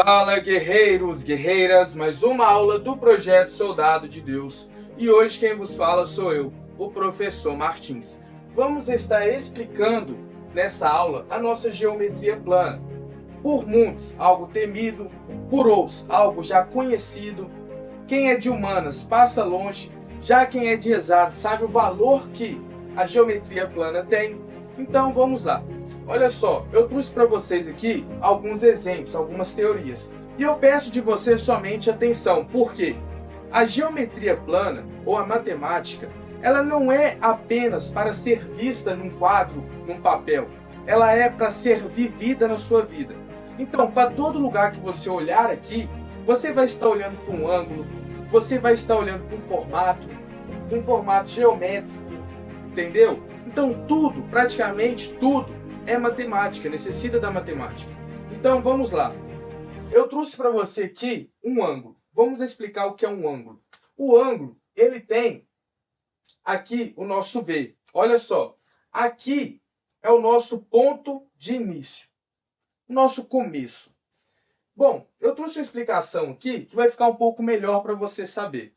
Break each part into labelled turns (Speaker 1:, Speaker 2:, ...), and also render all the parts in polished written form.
Speaker 1: Fala, guerreiros, guerreiras, mais uma aula do Projeto Soldado de Deus. E hoje quem vos fala sou eu, o professor Martins. Vamos estar explicando nessa aula a nossa geometria plana. Por muitos, algo temido, por outros, algo já conhecido. Quem é de humanas passa longe, já quem é de exatas sabe o valor que a geometria plana tem. Então vamos lá. Olha só, eu trouxe para vocês aqui alguns exemplos, algumas teorias. E eu peço de vocês somente atenção, porque a geometria plana, ou a matemática, ela não é apenas para ser vista num quadro, num papel. Ela é para ser vivida na sua vida. Então, para todo lugar que você olhar aqui, você vai estar olhando para um ângulo, você vai estar olhando para um formato geométrico, entendeu? Então, tudo, praticamente tudo, é matemática, necessita da matemática. Então vamos lá. Eu trouxe para você aqui um ângulo. Vamos explicar o que é um ângulo. O ângulo, ele tem aqui o nosso V. Olha só, aqui é o nosso ponto de início, nosso começo. Bom, eu trouxe uma explicação aqui que vai ficar um pouco melhor para você saber.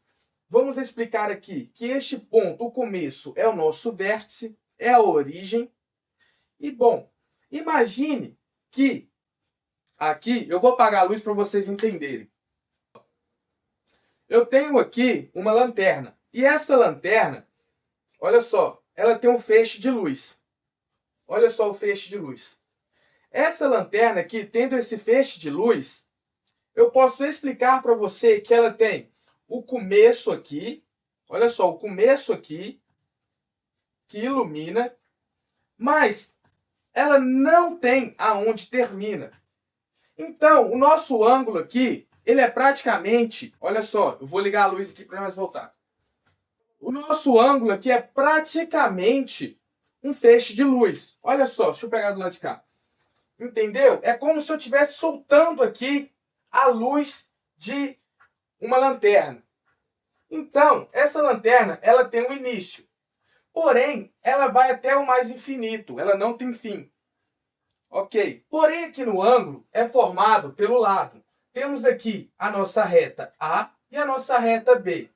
Speaker 1: Vamos explicar aqui que este ponto, o começo, é o nosso vértice, é a origem. E bom, imagine que aqui, eu vou apagar a luz para vocês entenderem. Eu tenho aqui uma lanterna. E essa lanterna, olha só, ela tem um feixe de luz. Olha só o feixe de luz. Essa lanterna aqui, tendo esse feixe de luz, eu posso explicar para você que ela tem o começo aqui. Olha só, o começo aqui, que ilumina, mas ela não tem aonde termina. Então, o nosso ângulo aqui, ele é praticamente, olha só, eu vou ligar a luz aqui para nós voltar. O nosso ângulo aqui é praticamente um feixe de luz. Olha só, deixa eu pegar do lado de cá. Entendeu? É como se eu estivesse soltando aqui a luz de uma lanterna. Então, essa lanterna, ela tem um início. Porém, ela vai até o mais infinito, ela não tem fim. Ok? Porém, aqui no ângulo é formado pelo lado. Temos aqui a nossa reta A e a nossa reta B.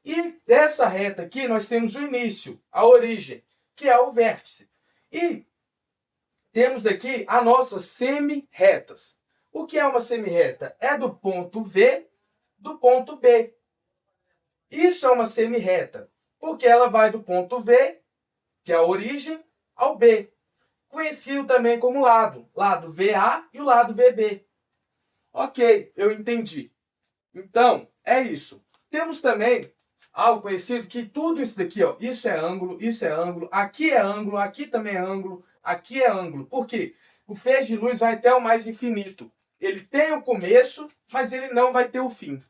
Speaker 1: E dessa reta aqui nós temos o início, a origem, que é o vértice. E temos aqui as nossas semi-retas. O que é uma semi-reta? É do ponto V do ponto B. Isso é uma semi-reta, porque ela vai do ponto V, que é a origem, ao B. Conhecido também como lado VA e o lado VB. Ok, eu entendi. Então, é isso. Temos também algo conhecido que tudo isso daqui, ó, isso é ângulo, aqui também é ângulo, aqui é ângulo. Por quê? O feixe de luz vai até o mais infinito. Ele tem o começo, mas ele não vai ter o fim.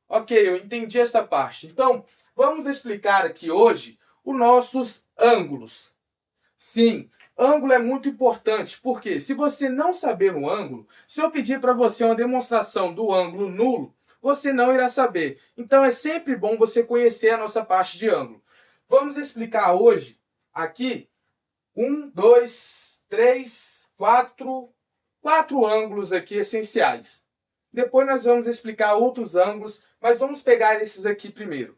Speaker 1: Ok, eu entendi essa parte. Então, vamos explicar aqui hoje os nossos ângulos. Sim, ângulo é muito importante, porque se você não saber o ângulo, se eu pedir para você uma demonstração do ângulo nulo, você não irá saber. Então é sempre bom você conhecer a nossa parte de ângulo. Vamos explicar hoje aqui 1, 2, 3, 4 ângulos aqui essenciais. Depois nós vamos explicar outros ângulos, mas vamos pegar esses aqui primeiro.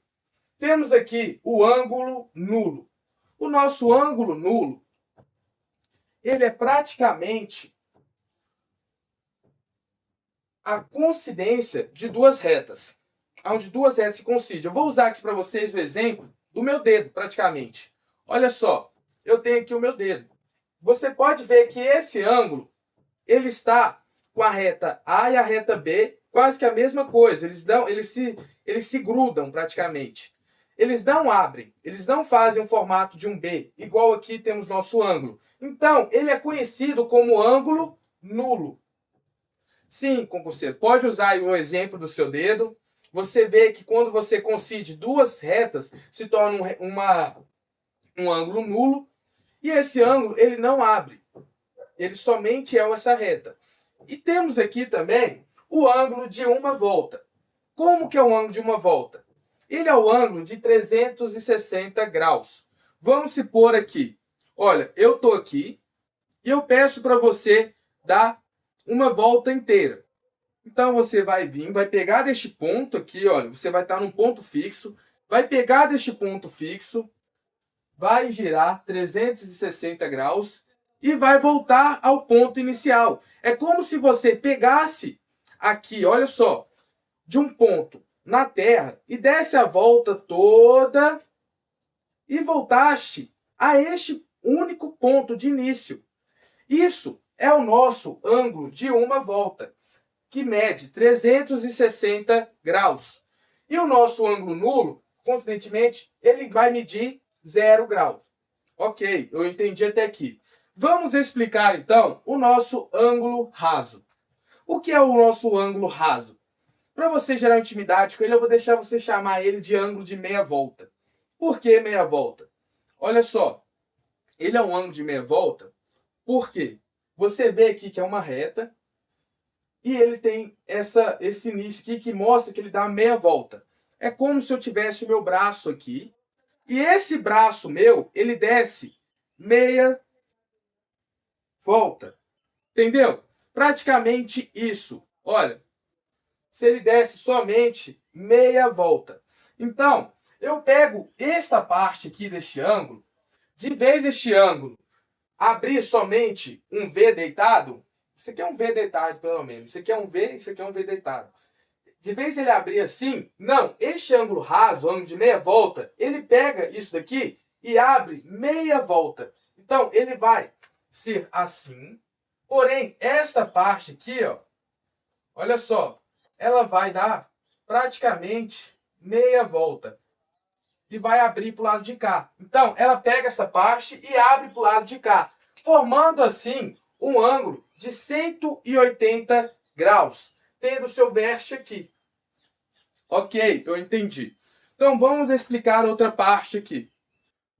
Speaker 1: Temos aqui o ângulo nulo. O nosso ângulo nulo, ele é praticamente a coincidência de duas retas, onde duas retas se coincidem. Eu vou usar aqui para vocês o exemplo do meu dedo, praticamente. Olha só, eu tenho aqui o meu dedo. Você pode ver que esse ângulo, ele está com a reta A e a reta B, quase que a mesma coisa. Eles se grudam praticamente. Eles não abrem, eles não fazem o formato de um B, igual aqui temos nosso ângulo. Então, ele é conhecido como ângulo nulo. Sim, concurseiro, pode usar o exemplo do seu dedo. Você vê que quando você coincide duas retas, se torna um ângulo nulo. E esse ângulo, ele não abre. Ele somente é essa reta. E temos aqui também o ângulo de uma volta. Como que é o ângulo de uma volta? Ele é o ângulo de 360 graus. Vamos supor aqui. Olha, eu estou aqui e eu peço para você dar uma volta inteira. Então você vai vir, vai pegar deste ponto aqui, olha, você vai estar num ponto fixo, vai pegar deste ponto fixo, vai girar 360 graus e vai voltar ao ponto inicial. É como se você pegasse aqui, olha só, de um ponto na Terra e desse a volta toda e voltaste a este único ponto de início. Isso é o nosso ângulo de uma volta, que mede 360 graus. E o nosso ângulo nulo, coincidentemente, ele vai medir 0 grau. Ok, eu entendi até aqui. Vamos explicar, então, o nosso ângulo raso. O que é o nosso ângulo raso? Para você gerar intimidade com ele, eu vou deixar você chamar ele de ângulo de meia volta. Por que meia volta? Olha só, ele é um ângulo de meia volta porque você vê aqui que é uma reta e ele tem esse início aqui que mostra que ele dá meia volta. É como se eu tivesse o meu braço aqui e esse braço meu, ele desce meia volta. Entendeu? Praticamente isso. Olha, se ele desce somente meia volta. Então, eu pego esta parte aqui deste ângulo, de vez deste ângulo abrir somente um V deitado, isso aqui é um V deitado pelo menos, isso aqui é um V, isso aqui é um V deitado. De vez ele abrir assim, não, este ângulo raso, ângulo de meia volta, ele pega isso daqui e abre meia volta. Então, ele vai ser assim, porém, esta parte aqui, ó, olha só, ela vai dar praticamente meia volta e vai abrir para o lado de cá. Então, ela pega essa parte e abre para o lado de cá, formando assim um ângulo de 180 graus, tendo o seu vértice aqui. Ok, eu entendi. Então, vamos explicar outra parte aqui.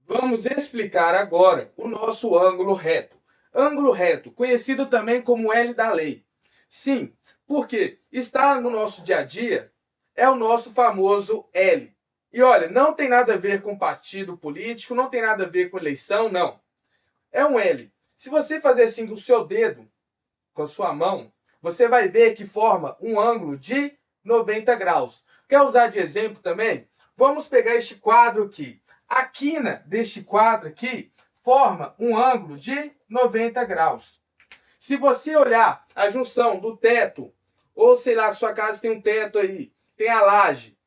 Speaker 1: Vamos explicar agora o nosso ângulo reto. Ângulo reto, conhecido também como L da lei. Sim, porque está no nosso dia a dia, é o nosso famoso L. E olha, não tem nada a ver com partido político, não tem nada a ver com eleição, não. É um L. Se você fazer assim com o seu dedo, com a sua mão, você vai ver que forma um ângulo de 90 graus. Quer usar de exemplo também? Vamos pegar este quadro aqui. A quina deste quadro aqui forma um ângulo de 90 graus. Se você olhar a junção do teto, ou sei lá, sua casa tem um teto aí, tem a laje,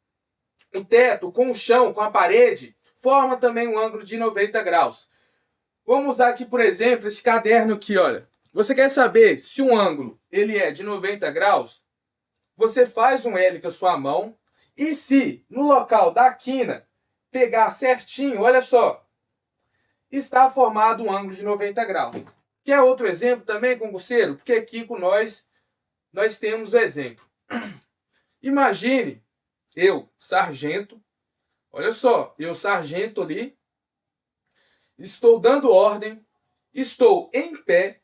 Speaker 1: o teto com o chão, com a parede, forma também um ângulo de 90 graus. Vamos usar aqui, por exemplo, esse caderno aqui, olha. Você quer saber se um ângulo ele é de 90 graus? Você faz um L com a sua mão e se no local da quina pegar certinho, olha só, está formado um ângulo de 90 graus. Quer outro exemplo também, concurseiro? Porque aqui com nós temos o exemplo. Imagine eu, sargento, olha só, eu, sargento ali, estou dando ordem, estou em pé,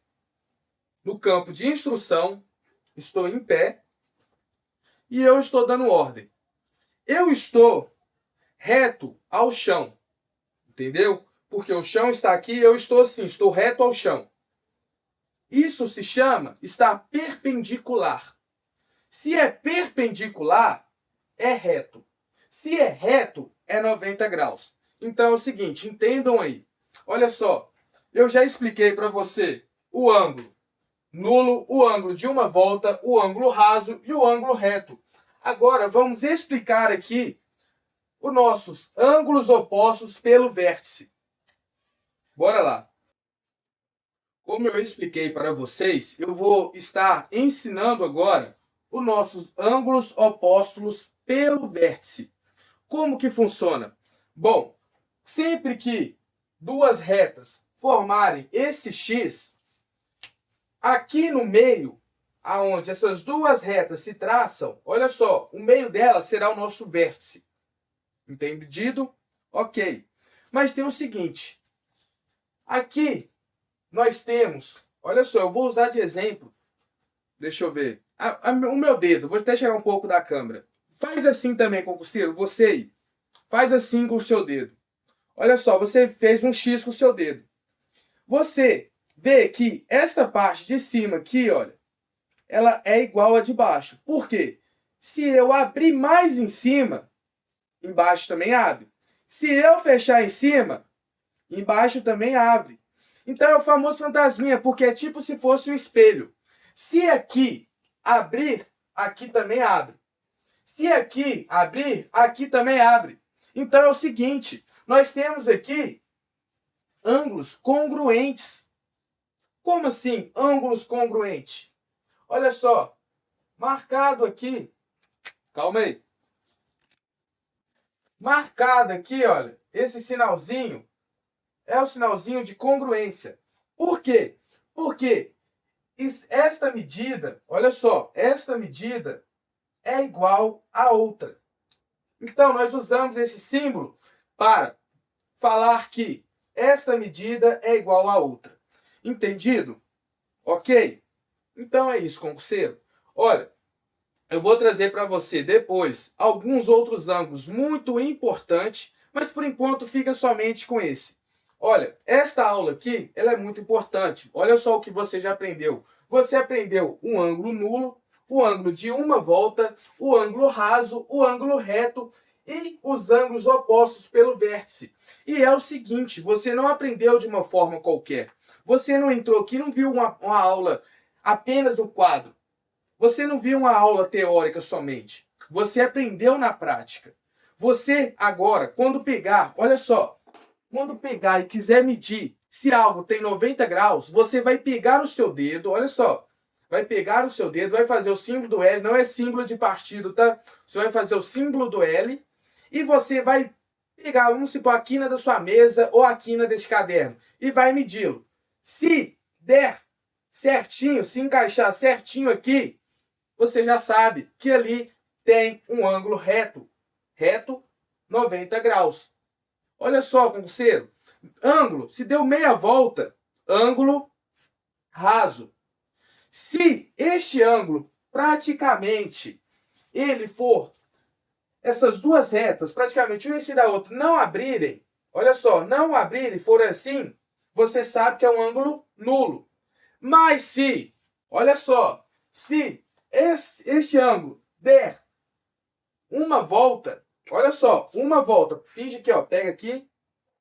Speaker 1: no campo de instrução, estou em pé, e eu estou dando ordem. Eu estou reto ao chão, entendeu? Porque o chão está aqui, eu estou assim, estou reto ao chão. Isso se chama estar perpendicular. Se é perpendicular, é reto. Se é reto, é 90 graus. Então é o seguinte, entendam aí. Olha só, eu já expliquei para você o ângulo nulo, o ângulo de uma volta, o ângulo raso e o ângulo reto. Agora vamos explicar aqui os nossos ângulos opostos pelo vértice. Bora lá. Como eu expliquei para vocês, eu vou estar ensinando agora os nossos ângulos opostos pelo vértice. Como que funciona? Bom, sempre que duas retas formarem esse X, aqui no meio, aonde essas duas retas se traçam, olha só, o meio dela será o nosso vértice. Entendido? Ok. Mas tem o seguinte, aqui nós temos, olha só, eu vou usar de exemplo, deixa eu ver, o meu dedo, vou até chegar um pouco da câmera. Faz assim também, concurseiro, você aí. Faz assim com o seu dedo. Olha só, você fez um X com o seu dedo. Você vê que esta parte de cima aqui, olha, ela é igual à de baixo. Por quê? Se eu abrir mais em cima, embaixo também abre. Se eu fechar em cima, embaixo também abre. Então é o famoso fantasminha, porque é tipo se fosse um espelho. Se aqui abrir, aqui também abre. Se aqui abrir, aqui também abre. Então é o seguinte, nós temos aqui ângulos congruentes. Como assim, ângulos congruentes? Olha só, marcado aqui, calma aí. Marcado aqui, olha, esse sinalzinho é o sinalzinho de congruência. Por quê? Porque esta medida, olha só, esta medida é igual a outra. Então, nós usamos esse símbolo para falar que esta medida é igual a outra. Entendido? Ok? Então é isso, concurseiro. Olha, eu vou trazer para você depois alguns outros ângulos muito importantes, mas por enquanto fica somente com esse. Olha, esta aula aqui, ela é muito importante. Olha só o que você já aprendeu. Você aprendeu o ângulo nulo, o ângulo de uma volta, o ângulo raso, o ângulo reto e os ângulos opostos pelo vértice. E é o seguinte, você não aprendeu de uma forma qualquer. Você não entrou aqui, não viu uma aula apenas no quadro. Você não viu uma aula teórica somente. Você aprendeu na prática. Você agora, quando pegar, olha só, quando pegar e quiser medir se algo tem 90 graus, você vai pegar o seu dedo, olha só, vai pegar o seu dedo, vai fazer o símbolo do L, não é símbolo de partido, tá? Você vai fazer o símbolo do L e você vai pegar, vamos supor, a quina da sua mesa ou a quina desse caderno e vai medi-lo. Se der certinho, se encaixar certinho aqui, você já sabe que ali tem um ângulo reto. Reto, 90 graus. Olha só, concurseiro. Ângulo, se deu meia volta, ângulo raso. Se este ângulo, praticamente, ele for, essas duas retas, praticamente uma em cima da outra, não abrirem, olha só, não abrirem, for assim, você sabe que é um ângulo nulo. Mas se, olha só, se este ângulo der uma volta, olha só, uma volta, finge aqui, ó, pega aqui,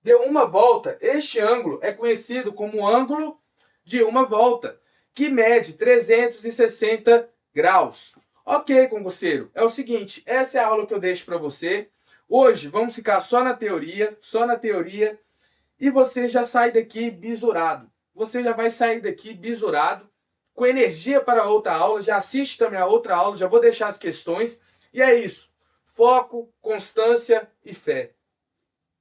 Speaker 1: deu uma volta, este ângulo é conhecido como ângulo de uma volta, que mede 360 graus. Ok, concurseiro, é o seguinte, essa é a aula que eu deixo para você. Hoje vamos ficar só na teoria, e você já sai daqui bisurado. Você já vai sair daqui bisurado, com energia para outra aula, já assiste também a outra aula, já vou deixar as questões, e é isso. Foco, constância e fé.